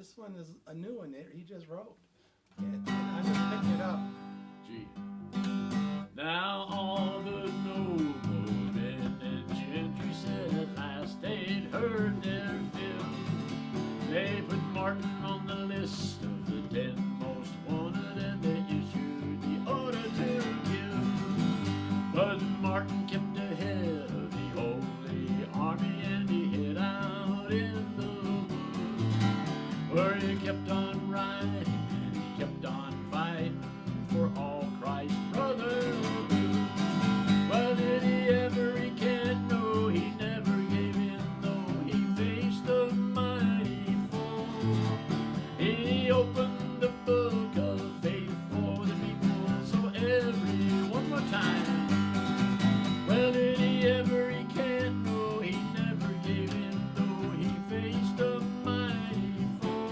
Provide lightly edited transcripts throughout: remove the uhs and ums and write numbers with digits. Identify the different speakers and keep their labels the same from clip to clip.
Speaker 1: this one is a new one that he just wrote. And I'm just picking it up.
Speaker 2: G. Now all the noblemen and gentry said at last they'd heard their fill. They put Martin on the list of the 10 most wanted, and they issued the order to kill. But Martin kept ahead of the Holy Army, and he hid out in the woods, where he kept on riding and he kept on fighting for all Christ's brothers. Well, did he ever? He can't know. He never gave in, though he faced a mighty foe. He opened the book of faith for the people, so one more time. Well, did he ever? He can't know. He never gave in, though he faced a mighty foe.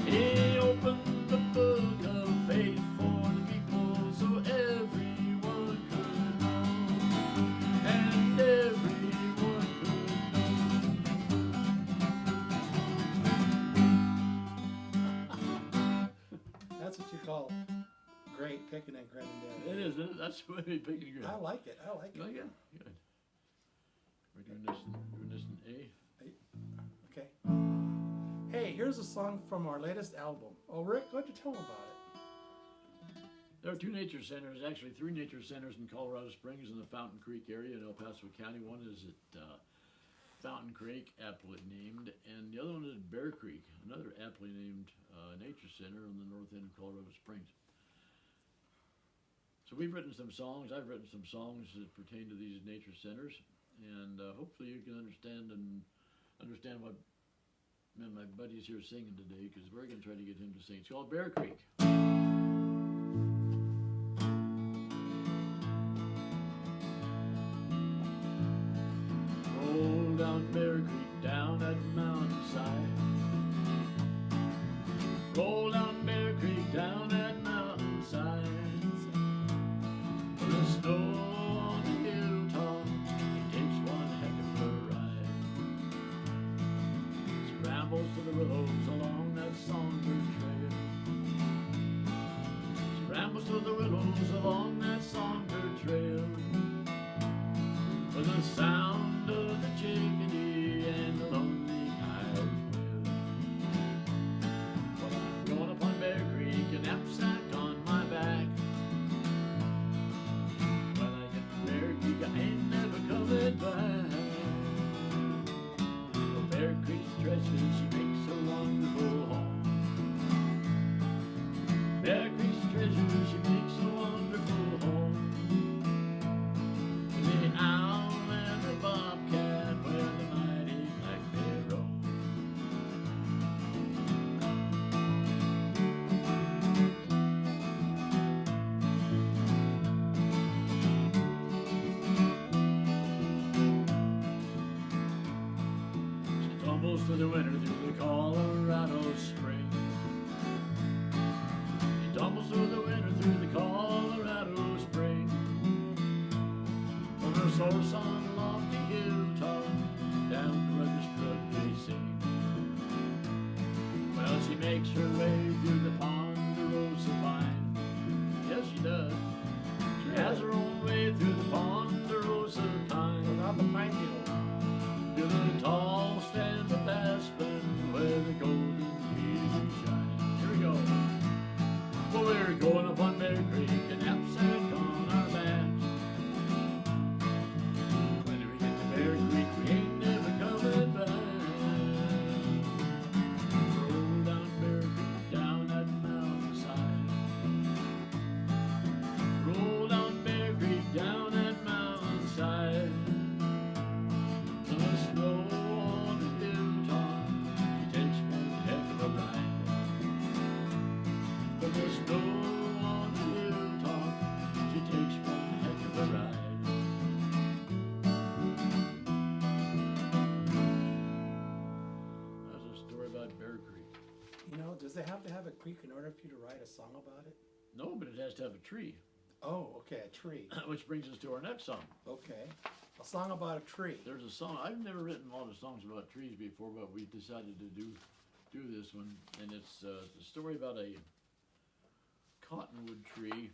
Speaker 2: He opened the book of faith for the people, so everyone could know, and everyone could know.
Speaker 1: That's what you call great picking and grinning there.
Speaker 2: It is. That's what we pick again.
Speaker 1: I like it. I like it.
Speaker 2: Oh, yeah, good. We're doing this in A.
Speaker 1: Okay. Hey, here's a song from our latest album. Oh, Rick, why'd you tell them about it?
Speaker 2: There are 2 nature centers, actually 3 nature centers in Colorado Springs in the Fountain Creek area in El Paso County. One is at Fountain Creek, aptly named, and the other one is at Bear Creek, another aptly named nature center on the north end of Colorado Springs. So we've written some songs. I've written some songs that pertain to these nature centers, and hopefully you can understand what my buddy's here singing today, because we're going to try to get him to sing. It's called Bear Creek. Roll down Bear Creek, down that mountainside. Roll down Bear Creek, down that mountainside. The snow on the hilltop, it takes one heck of a ride. Scrambles to the willows along that songbird trail. Scrambles to the willows along that songbird trail. With the sound of the chickadee and the lonely coyote wail. Well, I'm going up on Bear Creek, a knapsack on my back. I ain't never coming back. Well, Bear Creek's treasure, she makes a wonderful home. Bear Creek's treasure, she makes a wonderful home. The owl and the bobcat, where the mighty black bear roam. Through the winter, through the Colorado spring. He tumbles through the winter, through the Colorado spring. From her source on a lofty hilltop, down where the brook they sing. Well, she makes her way through the ponderosa pine. Yes, she does. She has her own way through the ponderosa pine.
Speaker 1: Without the pine beetle.
Speaker 2: To the tall stand of aspen where the golden leaves shine. Here we go. Well, we're going up on Bear Creek, a knapsack on our backs. When we get to Bear Creek, we ain't never coming back. Roll down Bear Creek, down that mountainside. Roll down Bear Creek, down that mountainside. The snow on the hilltop, she takes one heck of a ride. But the snow on the hilltop, she takes one heck of a ride. That's a story about Bear Creek.
Speaker 1: You know, does it have to have a creek in order for you to write a song about it?
Speaker 2: No, but it has to have a tree.
Speaker 1: Oh, okay, a tree.
Speaker 2: Which brings us to our next song.
Speaker 1: Okay. A song about a tree.
Speaker 2: There's a song. I've never written a lot of songs about trees before, but we decided to do do this one, and it's a story about a cottonwood tree.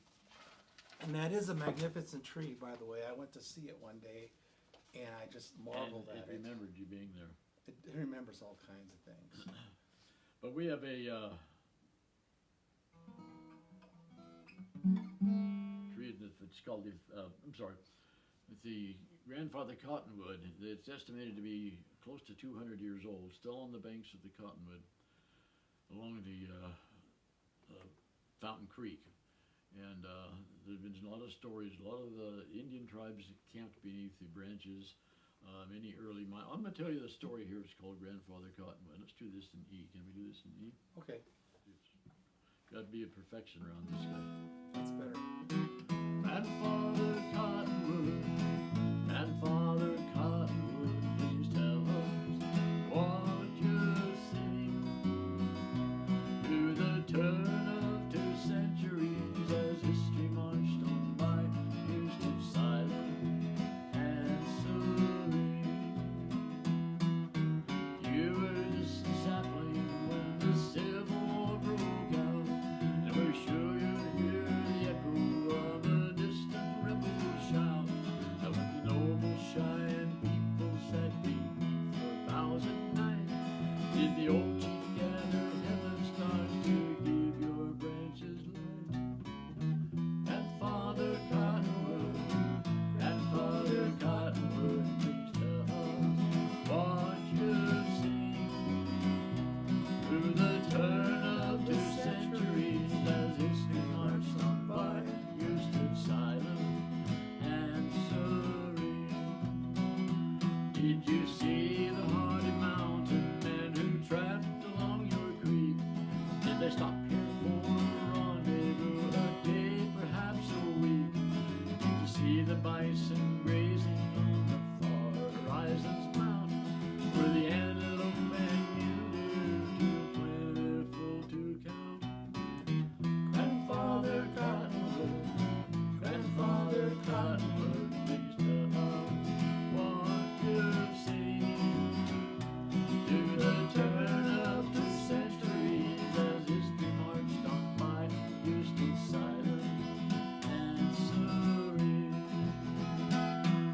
Speaker 1: And that is a magnificent tree, by the way. I went to see it one day, and I just marveled
Speaker 2: And
Speaker 1: at
Speaker 2: it
Speaker 1: it.
Speaker 2: remembered you being there.
Speaker 1: It remembers all kinds of things.
Speaker 2: But we have a tree that's called the grandfather cottonwood. It's estimated to be close to 200 years old, still on the banks of the cottonwood along the Fountain Creek. And there's been a lot of stories. A lot of the Indian tribes camped beneath the branches. Many early mine. I'm going to tell you the story here. It's called Grandfather Cottonwood. Let's do this in E. Can we do this in E?
Speaker 1: Okay,
Speaker 2: It's got to be a perfection around this guy.
Speaker 1: that's better.
Speaker 2: Grandfather Cottonwood, Grandfather Cottonwood, please tell us what you're seeing. Through the turn of 2 centuries, as history marched on by, you stood silent and serene. You were just a sapling when the Civil War broke out, and we're sure you'd hear the echo of a distant rebel shout. And when the noble Cheyenne people sat beneath your boughs at night, did the old chief gather heaven's stars to give your branches light? Grandfather Cottonwood, Grandfather Cottonwood, please tell us what you've seen. Through the turn of 2 centuries, as history marched on by, you stood silent and serene. Did you see the hardy mountain men who tramped along your creek? Did they stop here for a rendezvous, a day, perhaps a week? Did you see the bison grazing on the far horizon's mouth, where the antelope and mule deer too plentiful to count? Grandfather Cottonwood, Grandfather Cottonwood, please tell us what you've seen. Through the turn of 2 centuries, as history marched on by, you stood silent and serene.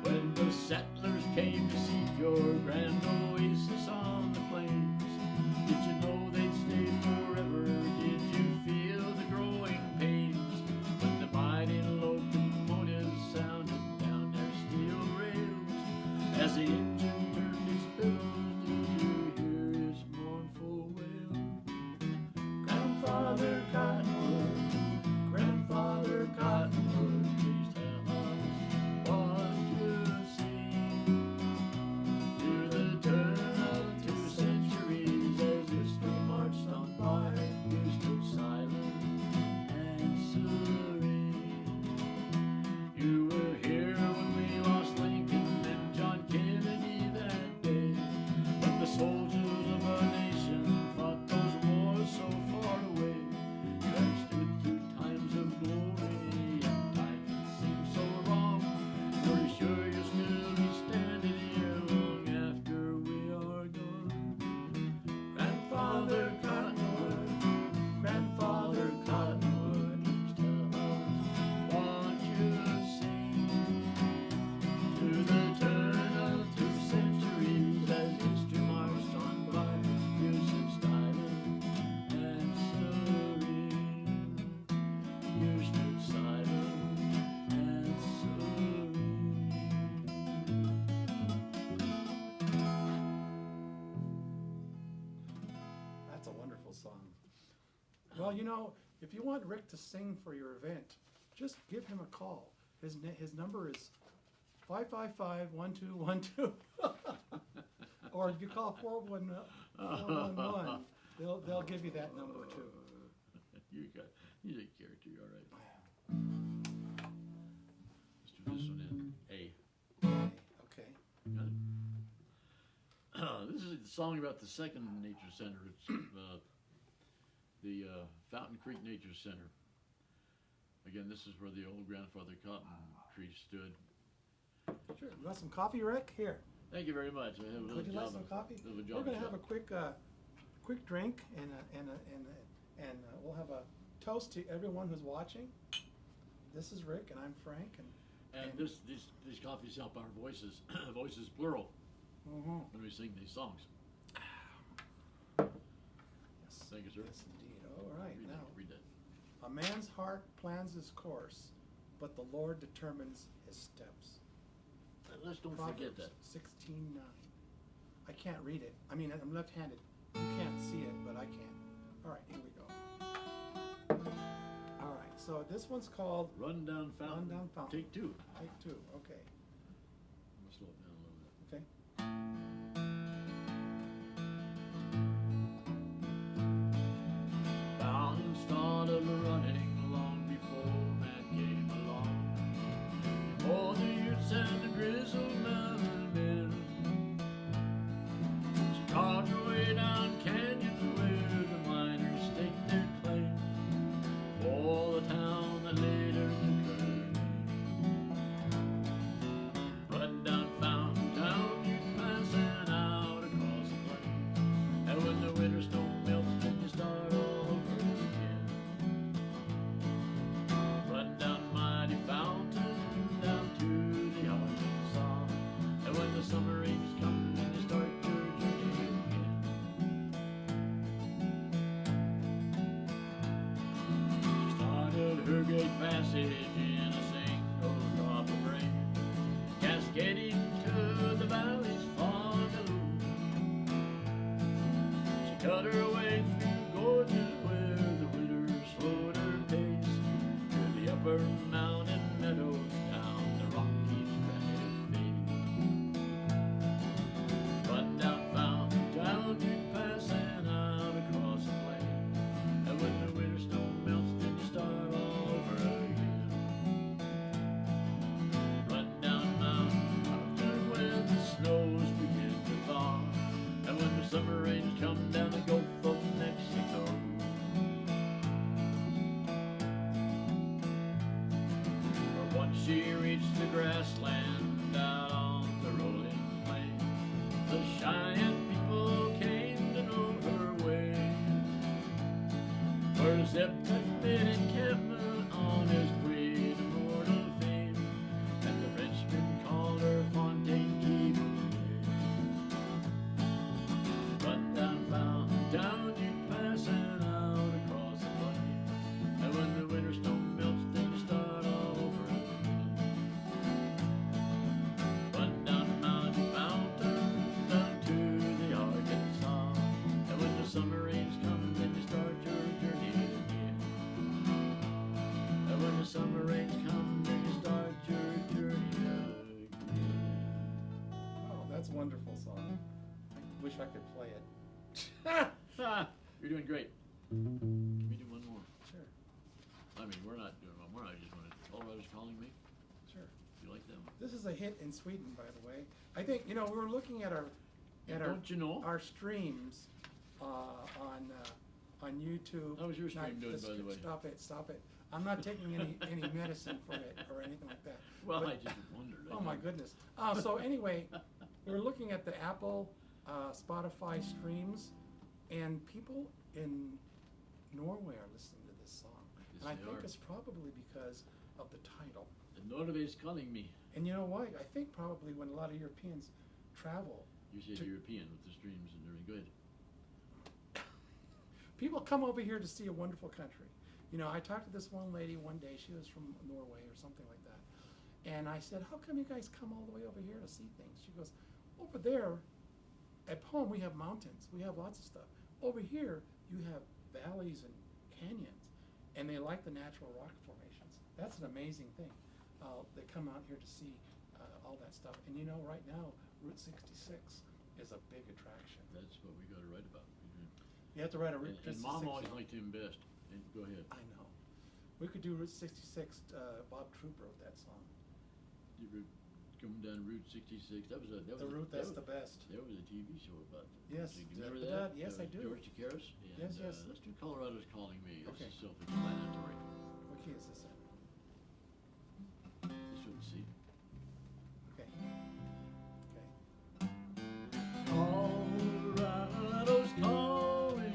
Speaker 2: When the settlers came to seek your grand oasis on the plains, did you know they'd stay forever? Did you feel the growing pains when the mighty locomotives sounded down their steel rails? As the engine turned its billows, did you hear its mournful wail? Grandfather Cottonwood, Grandfather Cottonwood, please tell us what you've seen. Through the turn of 2 centuries, as history marched on by, you stood silent and serene. You were here when we lost Lincoln and John Kennedy that day, but the soldiers of our nation fought those wars so far away. You have stood through times of glory and times that seem so wrong. We're sure you'll still be standing here long after we are gone. Grandfather Cottonwood, Grandfather Cottonwood, please tell us what you've seen. Through the turn of 2 centuries, as history marched on by, you stood silent and serene. You stood silent and serene.
Speaker 1: That's a wonderful song. Well, you know, if you want Rick to sing for your event, just give him a call. His number is 555-1212. Or if you call 411, they'll give you that number too.
Speaker 2: He's a character, you're all right. Let's do this one in A.
Speaker 1: Okay.
Speaker 2: Got it? This is a song about the second nature center. It's the Fountain Creek Nature Center. Again, this is where the old grandfather cotton tree stood.
Speaker 1: Sure. You want some coffee, Rick? Here.
Speaker 2: Thank you very much. I have a little
Speaker 1: Would you like
Speaker 2: job
Speaker 1: some
Speaker 2: of-
Speaker 1: coffee?
Speaker 2: little
Speaker 1: We're
Speaker 2: job
Speaker 1: going to
Speaker 2: of
Speaker 1: have a
Speaker 2: shop.
Speaker 1: quick drink, and we'll have a toast to everyone who's watching. This is Rick, and I'm Frank,
Speaker 2: And these coffees help our voices, voices plural,
Speaker 1: Mhm.
Speaker 2: when we sing these songs.
Speaker 1: Yes,
Speaker 2: Thank you, sir.
Speaker 1: yes, indeed. All right,
Speaker 2: Read
Speaker 1: now.
Speaker 2: that. Read that.
Speaker 1: A man's heart plans his course, but the Lord determines his steps.
Speaker 2: Let's don't
Speaker 1: Proverbs
Speaker 2: forget that.
Speaker 1: 16:9. I can't read it. I mean, I'm left-handed. You can't see it, but I can. All right, here we go. All right, so this one's called
Speaker 2: Run Down Fountain.
Speaker 1: Run Down Fountain.
Speaker 2: Take two.
Speaker 1: Take Two. Okay.
Speaker 2: I'm gonna slow it down a little bit.
Speaker 1: Okay.
Speaker 2: Fountain started running long before man came along. Before the Utes and the grizzled mountain men. She carved her way down canyons where the miners staked their claim. For the town that later took her name. Run down Fountain, down you pass and out across the plain. And when the winter snow melts, then you start all over again. Run down mighty fountain, down to the Arkansas. And when the summer rains come, then you start your journey again. She started her great passage in a single drop of rain, cascading to the valleys far below. She cut her way through gorges where the winter slowed her pace, to the upper mountain meadows down the Rockies' granite face. Run down Fountain, down you pass and out across the plain. And when the winter snow melts, then you start all over again. Run down mountain when the snows begin to thaw. And when the summer rains come down the Gulf of Mexico. Or once she reached the grassland out on the rolling plain, the Cheyenne people came to know her way. Where Zeb had made encampment on his way to mortal fame, and the Frenchmen called her Fontaine de Boulet. Run down Fountain, down you pass and out across the plain. And when the winter snow melts, then you start all over again. Run down Mountain Fountain, down to the Arkansas. And when the summer rains come, then you start your journey again. And when the summer rains come, then you start your journey again.
Speaker 1: Oh, that's a wonderful song. I wish I could play it.
Speaker 2: You're doing great. Can we do one more?
Speaker 1: Sure,
Speaker 2: I mean, we're not doing one more. I just wanted Colorado's calling me.
Speaker 1: sure.
Speaker 2: You like them?
Speaker 1: This is a hit in Sweden, by the way. I think, we were looking at our
Speaker 2: Don't you know?
Speaker 1: our streams on YouTube.
Speaker 2: How was your
Speaker 1: Not
Speaker 2: stream doing, by the way?
Speaker 1: Stop it. I'm not taking any medicine for it or anything like that.
Speaker 2: Well,
Speaker 1: But-
Speaker 2: I just wondered.
Speaker 1: Oh my goodness. So anyway, we're looking at the Apple, Spotify streams, and people in Norway are listening to this song.
Speaker 2: Yes,
Speaker 1: And I
Speaker 2: they
Speaker 1: think
Speaker 2: are.
Speaker 1: it's probably because of the title.
Speaker 2: And Norway's calling me.
Speaker 1: And you know why? I think probably when a lot of Europeans travel,
Speaker 2: You said
Speaker 1: To-
Speaker 2: European with the streams and they're good.
Speaker 1: people come over here to see a wonderful country. I talked to this one lady one day. She was from Norway or something like that. And I said, how come you guys come all the way over here to see things? She goes, over there, at home we have mountains. We have lots of stuff. Over here, you have valleys and canyons. And they like the natural rock formations. That's an amazing thing. They come out here to see all that stuff. And right now, Route 66 is a big attraction.
Speaker 2: That's what we got to write about.
Speaker 1: You have to write a Route
Speaker 2: And
Speaker 1: 66
Speaker 2: Mom always
Speaker 1: song.
Speaker 2: liked him best. And go ahead.
Speaker 1: I know. We could do Route 66. Bob Troop wrote that song.
Speaker 2: You were coming down Route 66. That was a
Speaker 1: The route that's the best.
Speaker 2: There was a TV show about that.
Speaker 1: Yes,
Speaker 2: Do you remember
Speaker 1: that-
Speaker 2: that?
Speaker 1: yes, I
Speaker 2: That was
Speaker 1: do.
Speaker 2: George Takeris.
Speaker 1: Yes, yes.
Speaker 2: Let's do Colorado's Calling Me.
Speaker 1: Okay.
Speaker 2: This is self-explanatory.
Speaker 1: What key is this in?
Speaker 2: This one, see.
Speaker 1: Okay. Okay.
Speaker 2: Colorado's calling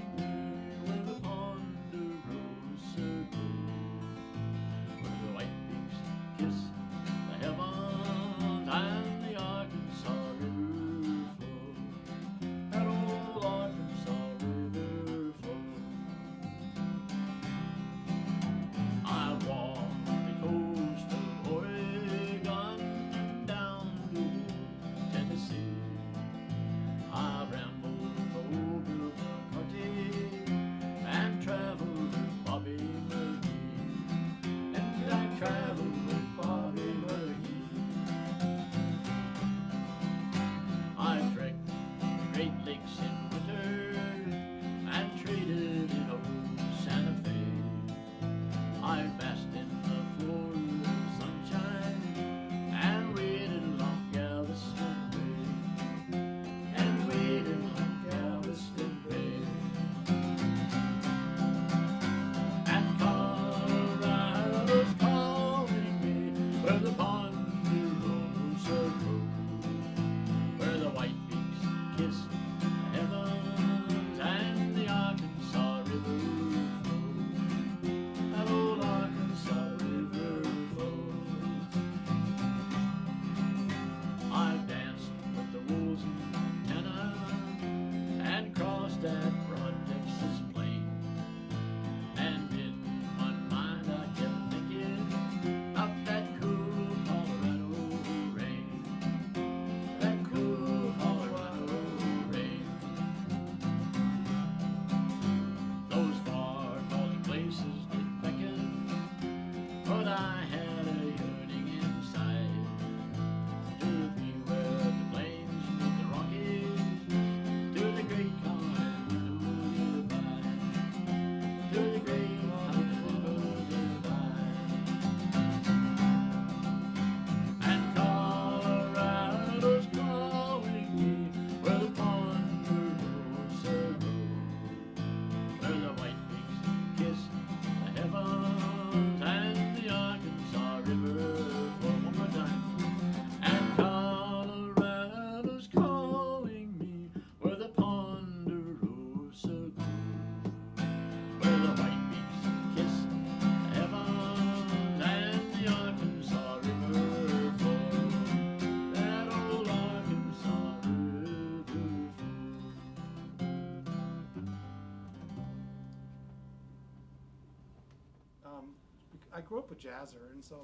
Speaker 1: I grew up a jazzer, and so,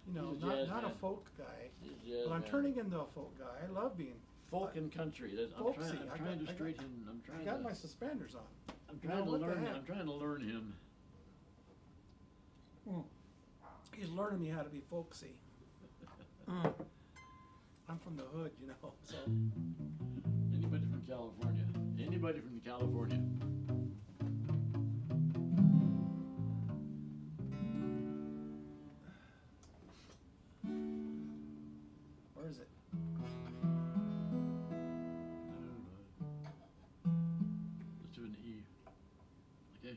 Speaker 1: you know,
Speaker 2: He's a jazz
Speaker 1: not a
Speaker 2: man.
Speaker 1: folk guy,
Speaker 2: He's a jazz
Speaker 1: but I'm
Speaker 2: man.
Speaker 1: turning into a folk guy. I love being
Speaker 2: Folk and country. I'm
Speaker 1: folksy.
Speaker 2: trying to straighten. I'm
Speaker 1: I
Speaker 2: trying
Speaker 1: got
Speaker 2: to.
Speaker 1: my suspenders on.
Speaker 2: I'm
Speaker 1: You know,
Speaker 2: trying to
Speaker 1: what the
Speaker 2: learn.
Speaker 1: heck?
Speaker 2: I'm trying to learn him.
Speaker 1: He's learning me how to be folksy. I'm from the hood, you know, so.
Speaker 2: Anybody from California? Anybody from California?
Speaker 1: Where is it?
Speaker 2: Let's do an E. Okay,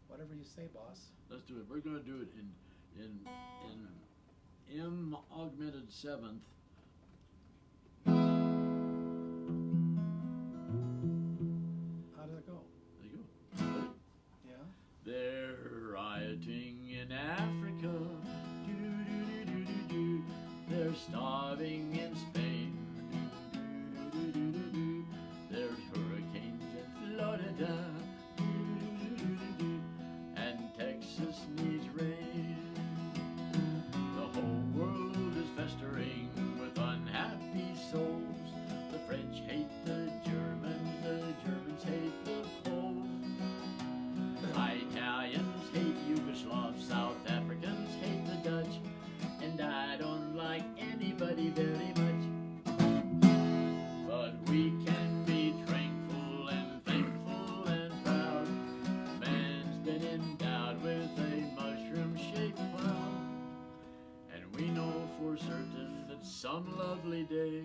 Speaker 1: Whatever you say, boss.
Speaker 2: let's do it. We're gonna do it in M augmented seventh.
Speaker 1: How does it go?
Speaker 2: There you go. Ready?
Speaker 1: Yeah.
Speaker 2: They're rioting in Africa. Do, do, do, do, do, do. They're starving in Spain. Do, do, do, do, do. There's hurricanes in Florida. Do, do, do, do, do. And Texas needs rain. The whole world is festering with unhappy souls. The French hate the Germans hate the Poles. Italians hate Yugoslavs, South Africans hate the Dutch, and I don't like anybody very much. But we can be tranquil and thankful and proud. Man's been endowed with a mushroom-shaped crown, and we know for certain that some lovely day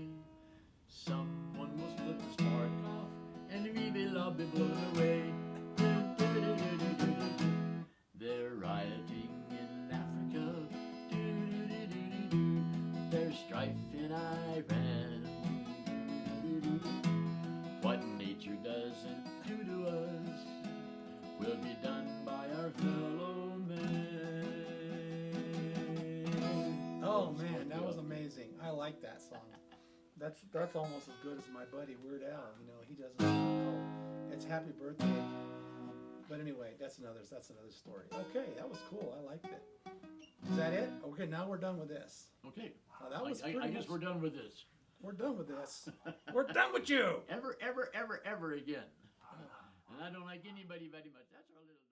Speaker 2: someone will split the spark off, and we will all be blown away. They're rioting in Africa. There's strife in Iran. What nature doesn't do to us will be done by our fellow man.
Speaker 1: Oh man, that was amazing. I like that song. That's almost as good as my buddy Weird Al. You know, he does a song called "It's Happy Birthday." But anyway, that's another story. Okay, that was cool. I liked it. Is that it? Okay, now we're done with this.
Speaker 2: Okay.
Speaker 1: Now, that was
Speaker 2: I
Speaker 1: pretty
Speaker 2: guess
Speaker 1: much-
Speaker 2: we're done with this.
Speaker 1: We're done with this. We're done with you.
Speaker 2: Ever again. And I don't like anybody very much. That's our little.